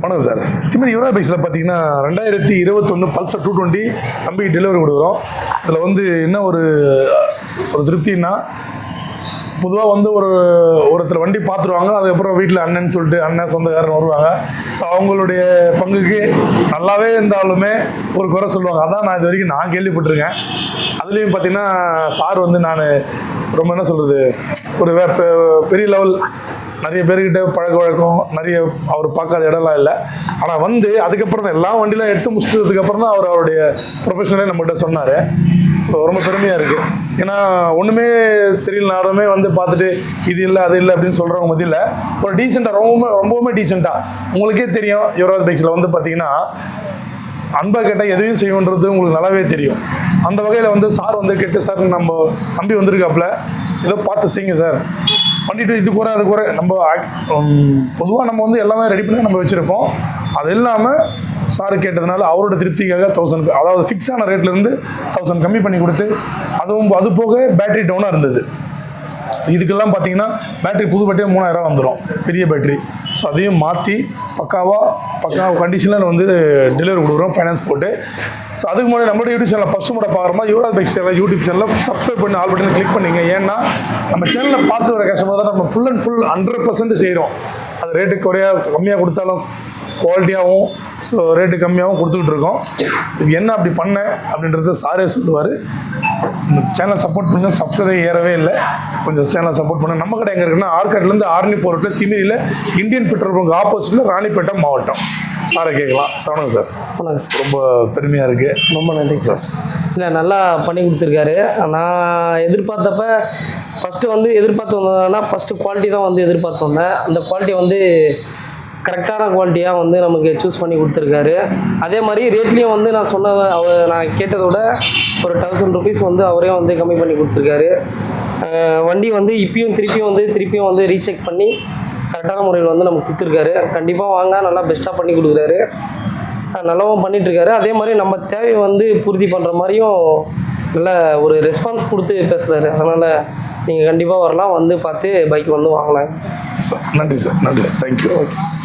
வணக்கம் சார். இதுமாதிரி யுவராஜ் பைக்ஸில் பார்த்தீங்கன்னா 2021 பல்சர் 220 தம்பிக்கு டெலிவரி கொடுக்குறோம். அதில் வந்து என்ன ஒரு திருப்தின்னா, பொதுவாக வந்து ஒருத்தர் வண்டி பார்த்துருவாங்க, அதுக்கப்புறம் வீட்டில் அண்ணன் சொல்லிட்டு அண்ணன் சொந்தக்காரன் வருவாங்க. ஸோ அவங்களுடைய பங்குக்கு நல்லாவே இருந்தாலுமே ஒரு குறை சொல்லுவாங்க. அதான் நான் இது வரைக்கும் நான் கேள்விப்பட்டிருக்கேன். அதுலேயும் பார்த்தீங்கன்னா சார் வந்து நான் ரொம்ப என்ன சொல்கிறது, ஒரு பெரிய லெவல் நிறைய பேர்கிட்ட பழக்க வழக்கம் நிறைய அவர் பார்க்காத இடம்லாம் இல்லை. ஆனால் வந்து அதுக்கப்புறம் தான் எல்லா வண்டியெலாம் எடுத்து முடிச்சதுக்கப்புறம் தான் அவருடைய ப்ரொஃபஷனலே நம்மகிட்ட சொன்னார். ஸோ ரொம்ப பெருமையாக இருக்குது. ஏன்னா ஒன்றுமே தெரியலனாலுமே வந்து பார்த்துட்டு இது இல்லை அது இல்லை அப்படின்னு சொல்கிறவங்க மத்தியில் ஒரு டீசெண்டாக ரொம்பவுமே டீசெண்டாக உங்களுக்கே தெரியும். யுவராஜ் பைக்ஸில் வந்து பார்த்தீங்கன்னா அன்பாக கேட்டால் எதையும் செய்வோன்றது உங்களுக்கு நல்லாவே தெரியும். அந்த வகையில் வந்து சார் வந்து கேட்டு, சார் நம்ம தம்பி வந்திருக்காப்புல ஏதோ பார்த்து செய்யுங்க சார், பண்ணிவிட்டு இது குறை அது குறை. நம்ம பொதுவாக நம்ம வந்து எல்லாமே ரெடி பண்ணி நம்ம வச்சுருப்போம். அது இல்லாமல் சார் கேட்டதுனால அவரோட திருப்திக்காக 1000, அதாவது ஃபிக்ஸான ரேட்லேருந்து 1000 கம்மி பண்ணி கொடுத்து, அது போக பேட்டரி டவுனாக இருந்தது. இதுக்கெல்லாம் பார்த்தீங்கன்னா பேட்டரி புது பேட்டரி 3000 வந்துடும், பெரிய பேட்டரி. ஸோ அதையும் மாற்றி பக்காவாக கண்டிஷனில் வந்து டெலிவரி கொடுக்குறோம் ஃபைனான்ஸ் போட்டு. ஸோ அதுக்கு முன்னாடி நம்மளோட யூடியூப் சேனலில் ஃபஸ்ட்டு முறை பார்க்குறோமா, யுவராஜ் பைக்ஸ் சேனல் யூடியூப் சேனலில் சப்ஸ்கிரைப் பண்ணி ஆல் பட்டனை கிளிக் பண்ணிங்க. ஏன்னா நம்ம சேனலில் பார்த்து வர கஸ்டமர் தான் நம்ம ஃபுல் 100% செய்கிறோம். அது ரேட்டு கம்மியாக கொடுத்தாலும் குவாலிட்டியாகவும், ஸோ ரேட்டு கம்மியாகவும் கொடுத்துக்கிட்டு இருக்கோம். இது என்ன அப்படி பண்ணேன் அப்படின்றத சாரே சொல்லுவார். இந்த சேனலை சப்போர்ட் பண்ணுங்கள். சப்ஸ்கிரைப் ஏறவே இல்லை, கொஞ்சம் சேனலை சப்போர்ட் பண்ணுங்கள். நம்ம கடை எங்கே இருக்குன்னா ஆர்காட்லேருந்து ஆர்னி போகிறதுல திமிரியில் இந்தியன் பெட்ரோல் பங்க் ஆப்போசிட்டில் ராணிப்பேட்டை மாவட்டம். சாரை கேட்கலாம். வணக்கம் சார். வணக்கம் சார். ரொம்ப பெருமையாக இருக்குது. ரொம்ப நன்றி சார். இல்லை, நல்லா பண்ணி கொடுத்துருக்காரு. நான் எதிர்பார்த்தப்ப ஃபஸ்ட்டு வந்து எதிர்பார்த்து வந்ததுன்னா ஃபஸ்ட்டு குவாலிட்டி தான் வந்து எதிர்பார்த்து வந்தேன். அந்த குவாலிட்டி வந்து கரெக்டான குவாலிட்டியாக வந்து நமக்கு சூஸ் பண்ணி கொடுத்துருக்காரு. அதே மாதிரி ரேட்லேயும் வந்து நான் கேட்டதை விட ஒரு 1000 ருபீஸ் வந்து அவரே வந்து கம்மி பண்ணி கொடுத்துருக்காரு. வண்டி வந்து திருப்பியும் வந்து ரீசெக் பண்ணி கரெக்டான முறையில் வந்து நமக்கு கொடுத்துருக்காரு. கண்டிப்பாக வாங்க, நல்லா பெஸ்ட்டாக பண்ணி கொடுக்குறாரு, நல்லாவும் பண்ணிகிட்ருக்காரு. அதே மாதிரி நம்ம தேவையை வந்து பூர்த்தி பண்ணுற மாதிரியும் நல்ல ஒரு ரெஸ்பான்ஸ் கொடுத்து பேசுகிறாரு. அதனால் நீங்கள் கண்டிப்பாக வரலாம், வந்து பார்த்து பைக் வந்து வாங்கலாம். நன்றி சார். நன்றி சார். தேங்க்யூ. Okay sir.